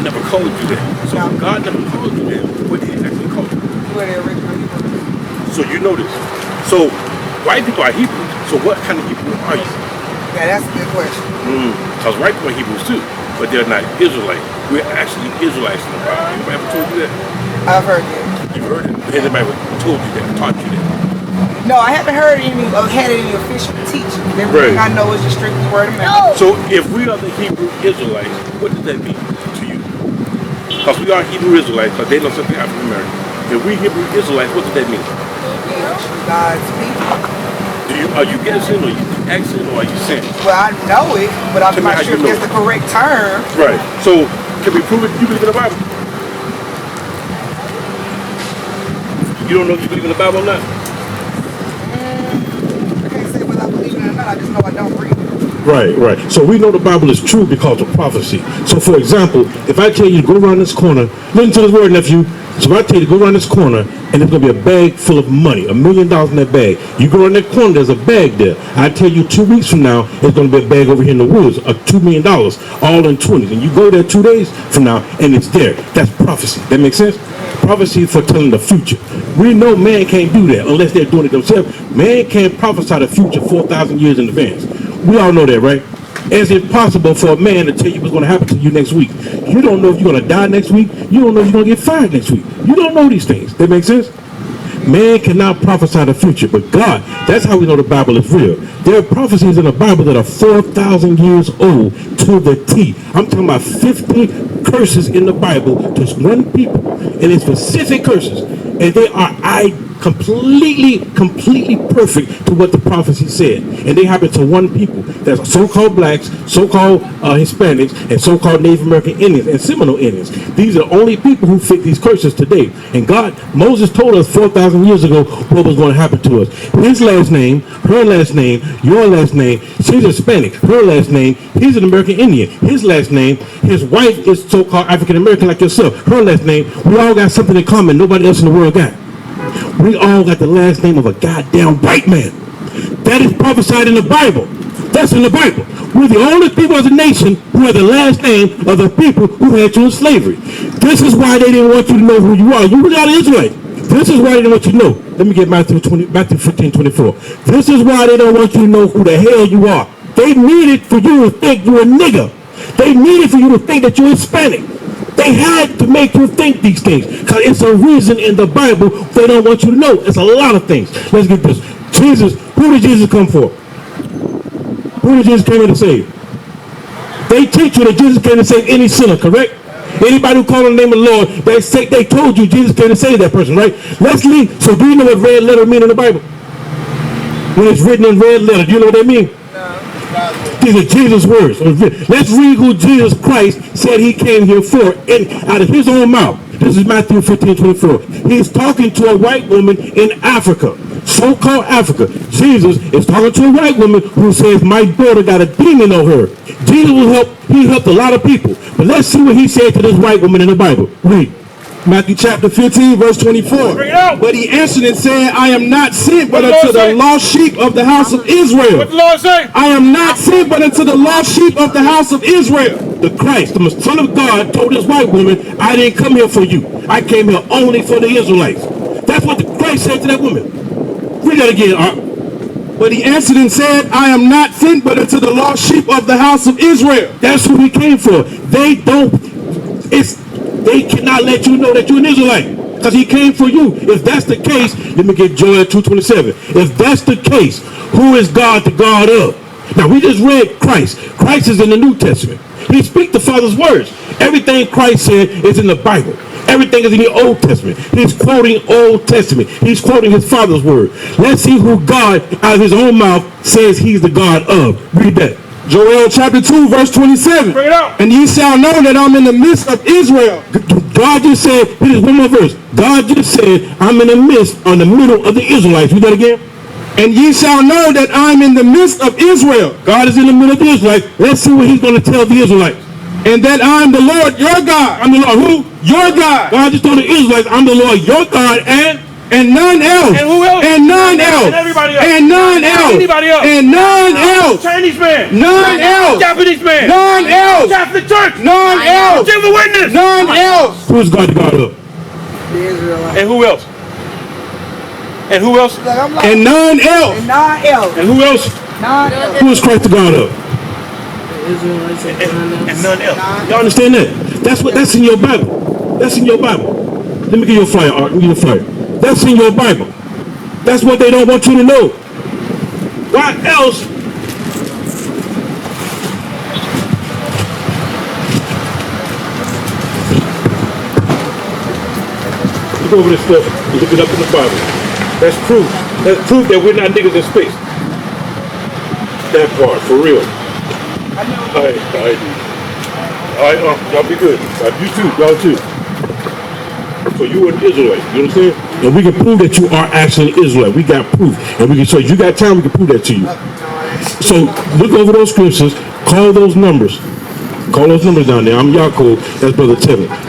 never called you that. So No. God never called you that. What did he actually call you? You were the original Hebrew. So you know this. So white people are Hebrews. So what kind of Hebrew are you? Yeah, that's a good question. Because white people are Hebrews too, but they're not Israelites. We're actually Israelites in the Bible. Anybody ever told you that? I've heard that. You've heard it. Has anybody ever told you that, taught you that? No, I haven't heard any or had any official teaching. Everything Right. I know is just strictly word of mouth. So if we are the Hebrew Israelites, what does that mean to you? Because we are Hebrew Israelites, because they know something African American. If we Hebrew Israelites, what does that mean? God's people. Are you guessing, or you asking, or are you saying? Well, I know it, but I'm Tell me not how sure you if know. that's the correct term. Right. So can we prove it? You believe in the Bible? You don't know if you believe in the Bible or not? I can't say whether I believe it or not. I just know I don't read it. Right, right. So we know the Bible is true because of prophecy. So for example, if I tell you to go around this corner, listen to this word, nephew. So if I tell you to go around this corner and there's going to be a bag full of money, $1 million in that bag. You go around that corner, there's a bag there. I tell you 2 weeks from now, there's going to be a bag over here in the woods of $2 million, all in 20s. And you go there 2 days from now and it's there. That's prophecy. That makes sense? Prophecy is foretelling the future. We know man can't do that unless they're doing it themselves. Man can't prophesy the future 4,000 years in advance. We all know that, right? It's impossible for a man to tell you what's going to happen to you next week. You don't know if you're going to die next week. You don't know if you're going to get fired next week. You don't know these things. That makes sense? Man cannot prophesy the future, but God, that's how we know the Bible is real. There are prophecies in the Bible that are 4,000 years old to the T. I'm talking about 50 curses in the Bible, just one people, and it's specific curses, and they are completely perfect to what the prophecy said, and they happen to one people. That's so-called blacks, so-called Hispanics, and so-called Native American Indians and Seminole Indians. These are the only people who fit these curses today. And Moses told us 4,000 years ago what was going to happen to us. His last name, her last name, your last name. She's Hispanic. Her last name. He's an American Indian. His last name. His wife is so-called African American like yourself. Her last name. We all got something in common nobody else in the world got. We all got the last name of a goddamn white man. That is prophesied in the Bible. That's in the Bible. We're the only people as a nation who have the last name of the people who had you in slavery. This is why they didn't want you to know who you are. You were not Israelite. This is why they didn't want you to know. Let me get Matthew 15:24. This is why they don't want you to know who the hell you are. They needed for you to think you're a nigger. They needed for you to think that you're Hispanic. They had to make you think these things because it's a reason in the Bible they don't want you to know. It's a lot of things. Let's get this. Jesus, who did Jesus come for? Who did Jesus come in to save? They teach you that Jesus came to save any sinner, correct? Anybody who called on the name of the Lord, they told you Jesus came to save that person, right? Let's leave. So do you know what red letter mean in the Bible? When it's written in red letter, do you know what that means? These are Jesus' words. Let's read who Jesus Christ said he came here for out of his own mouth. This is Matthew 15:24. He's talking to a white woman in Africa, so-called Africa. Jesus is talking to a white woman who says, my daughter got a demon on her. Jesus will help. He helped a lot of people. But let's see what he said to this white woman in the Bible. Read. Matthew chapter 15, verse 24. But he answered and said, I am not sent but unto the lost sheep of the house of Israel. What the Lord say? I am not sent but unto the lost sheep of the house of Israel. The Christ, the Son of God, told this white woman, I didn't come here for you. I came here only for the Israelites. That's what the Christ said to that woman. Read that again, Art. But he answered and said, I am not sent but unto the lost sheep of the house of Israel. That's who he came for. They cannot let you know that you're an Israelite because he came for you. If that's the case, let me get Joel 2:27. If that's the case, who is God the God of? Now, we just read Christ. Christ is in the New Testament. He speaks the Father's words. Everything Christ said is in the Bible. Everything is in the Old Testament. He's quoting Old Testament. He's quoting his Father's word. Let's see who God, out of his own mouth, says he's the God of. Read that. Joel chapter 2, verse 27. Bring it out. And ye shall know that I'm in the midst of Israel. God just said, here's one more verse. God just said, I'm in the midst, on the middle of the Israelites. Read that again. And ye shall know that I'm in the midst of Israel. God is in the middle of the Israelites. Let's see what he's going to tell the Israelites. And that I'm the Lord your God. I'm the Lord who? Your God. God just told the Israelites, I'm the Lord your God and And none else. And who else? And none else. And everybody else. And none else. Anybody else? And none else. Chinese man. None else. Japanese man. None else. Catholic Church. None else. Give a witness. None else. Who is God up? The Israelites. And who else? And who else? Like, I'm like, And none else. and none else. And who else? None else. Who is Christ the God of? And none else. Y'all understand that? That's in your Bible. That's in your Bible. Let me give you a flyer, Art. Let me give you a flyer. That's in your Bible. That's what they don't want you to know. Why else? Look over this stuff and look it up in the Bible. That's proof. That's proof that we're not niggas in space. That part, for real. All right, y'all be good. You too, y'all too. So you an Israelite, you know what I'm saying? And we can prove that you are actually an Israelite. We got proof. And we can, so you got time, we can prove that to you. So look over those scriptures, call those numbers. Call those numbers down there. I'm Yaakov, that's Brother Tevin.